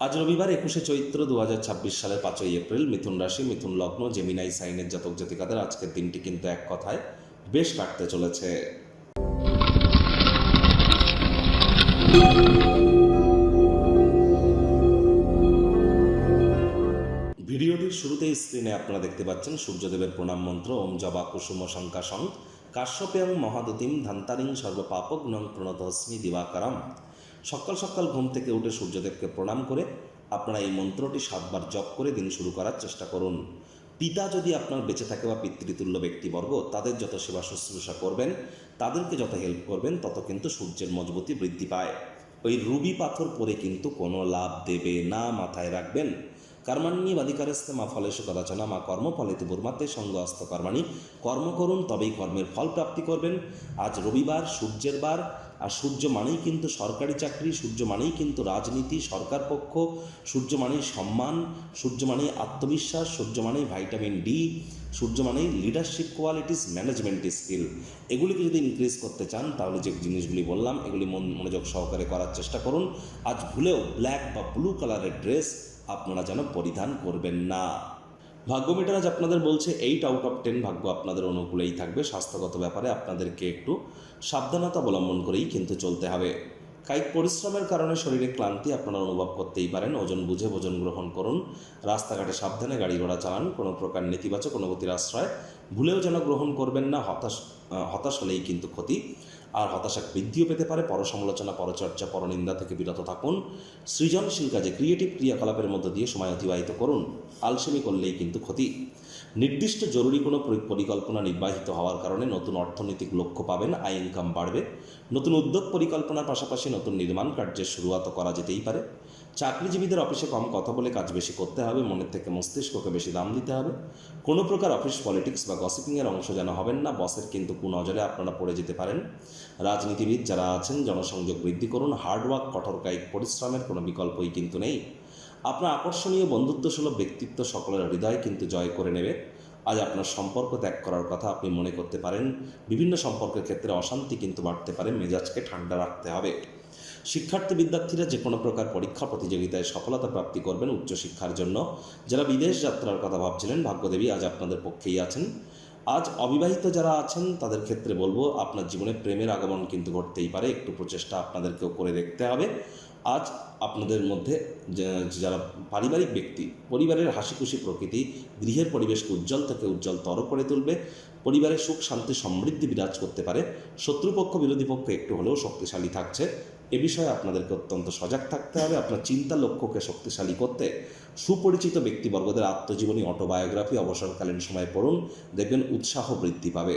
আজ রবিবার 21শে চৈত্র 2026 সালের 5ই এপ্রিল। মিথুন রাশি, মিথুন লগ্ন, জেমিনাই সাইনের জাতক জাতিকাদের আজকের দিনটি কিন্তু এক কথায় বেশ কাটতে চলেছে। ভিডিওটির শুরুতেই স্ক্রিনে আপনারা দেখতে পাচ্ছেন সূর্যদেবের প্রণাম মন্ত্র ওম জবা কুসুম শঙ্কাশং কাশ্যপেয়ং মহাদতিম ধান্তারিং সর্বপাপগ্নং প্রণতস্মি দিবাকারম। সকাল সকাল ঘুম থেকে উঠে সূর্যদেবকে প্রণাম করে আপনারা এই মন্ত্রটি 7 বার জপ করে দিন শুরু করার চেষ্টা করুন। পিতা যদি আপনার বেঁচে থাকে বা পিতৃতুল্য ব্যক্তিবর্গ, তাদের যত সেবা শুশ্রূষা করবেন, তাদেরকে যত হেল্প করবেন, তত কিন্তু সূর্যের মজবুতি বৃদ্ধি পায়। ওই রুবি পাথর পরে কিন্তু কোনো লাভ দেবে না, মাথায় রাখবেন। কর্মাণ্যেবাধিকারস্তে মা ফলেষু কদাচন মা কর্মফলেতু বুর্মাতে সঙ্গস্ত কর্মাণি। কর্ম করুন, তবেই কর্মের ফল প্রাপ্তি করবেন। আজ রবিবার, সূর্যের বার, আর সূর্য মানেই কিন্তু সরকারি চাকরি, সূর্য মানেই কিন্তু রাজনীতি, সরকার পক্ষ, সূর্য মানেই সম্মান, সূর্য মানেই আত্মবিশ্বাস, সূর্য মানেই ভিটামিন ডি, সূর্য মানেই লিডারশিপ কোয়ালিটিস, ম্যানেজমেন্ট স্কিল। এগুলিকে যদি ইনক্রিজ করতে চান, তাহলে যে জিনিসগুলি বললাম এগুলি মনোযোগ সহকারে করার চেষ্টা করুন। আজ ভুলেও ব্ল্যাক বা ব্লু কালারের ড্রেস আপনারা যেন পরিধান করবেন না। ভাগ্য মিটার আজ আপনাদের বলছে 8 আউট অফ 10 ভাগ্য আপনাদের অনুকূলেই থাকবে। স্বাস্থ্যগত ব্যাপারে আপনাদেরকে একটু সাবধানতা অবলম্বন করেই কিন্তু চলতে হবে। কায়িক পরিশ্রমের কারণে শরীরে ক্লান্তি আপনারা অনুভব করতেই পারেন। ওজন বুঝে ভোজন গ্রহণ করুন। রাস্তাঘাটে সাবধানে গাড়ি ঘোড়া চালান। কোনো প্রকার নেতিবাচক অনুভূতির আশ্রয় ভুলেও যেন গ্রহণ করবেন না। হতাশ হলেই কিন্তু ক্ষতি, আর হতাশা বৃদ্ধিও পেতে পারে। পরসমালোচনা, পরচর্চা, পরনিন্দা থেকে বিরত থাকুন। সৃজনশীল কাজে, ক্রিয়েটিভ ক্রিয়াকলাপের মধ্য দিয়ে সময় অতিবাহিত করুন। আলসেমি করলেই কিন্তু ক্ষতি। নির্দিষ্ট জরুরি কোনো পরিকল্পনা নির্বাহিত হওয়ার কারণে নতুন অর্থনৈতিক লক্ষ্য পাবেন, আয় ইনকাম বাড়বে। নতুন উদ্যোগ পরিকল্পনার পাশাপাশি নতুন নির্মাণ কার্যের শুরুয়াতও করা যেতেই পারে। চাকরিজীবীদের অফিসে কম কথা বলে কাজ বেশি করতে হবে। মনের থেকে মস্তিষ্ককে বেশি দাম দিতে হবে। কোনো প্রকার অফিস পলিটিক্স বা গসিপিংয়ের অংশ যেন হবেন না। বসের কিন্তু কুনজরে আপনারা পড়ে যেতে পারেন। রাজনীতিবিদ যারা আছেন, জনসংযোগ বৃদ্ধি করুন। হার্ডওয়ার্ক, কঠোর কায়িক পরিশ্রমের কোনো বিকল্পই কিন্তু নেই। আপনার আকর্ষণীয় বন্ধুত্বসুলভ ব্যক্তিত্ব সকলের হৃদয় কিন্তু জয় করে নেবে। আজ আপনার সম্পর্ক ত্যাগ করার কথা আপনি মনে করতে পারেন। বিভিন্ন সম্পর্কের ক্ষেত্রে অশান্তি কিন্তু বাড়তে পারে। মেজাজকে ঠান্ডা রাখতে হবে। শিক্ষার্থী বিদ্যার্থীরা যে কোনো প্রকার পরীক্ষা প্রতিযোগিতায় সফলতা প্রাপ্তি করবেন উচ্চশিক্ষার জন্য। যারা বিদেশ যাত্রার কথা ভাবছিলেন, ভাগ্যদেবী আজ আপনাদের পক্ষেই আছেন। আজ অবিবাহিত যারা আছেন তাদের ক্ষেত্রে বলবো, আপনার জীবনে প্রেমের আগমন কিন্তু ঘটতেই পারে। একটু প্রচেষ্টা আপনাদেরকেও করে দেখতে হবে। আজ আপনাদের মধ্যে যারা পারিবারিক ব্যক্তি, পরিবারের হাসিখুশি প্রকৃতি গৃহের পরিবেশকে উজ্জ্বল থেকে উজ্জ্বলতর করে তুলবে। পরিবারের সুখ শান্তি সমৃদ্ধি বিরাজ করতে পারে। শত্রুপক্ষ বিরোধী পক্ষ একটু হলেও শক্তিশালী থাকছে। এ বিষয়ে আপনাদেরকে অত্যন্ত সজাগ থাকতে হবে। আপনার চিন্তা লক্ষ্যকে শক্তিশালী করতে সুপরিচিত ব্যক্তিবর্গদের আত্মজীবনী, অটোবায়োগ্রাফি অবসরকালীন সময় পড়ুন। দেখবেন উৎসাহ বৃদ্ধি পাবে।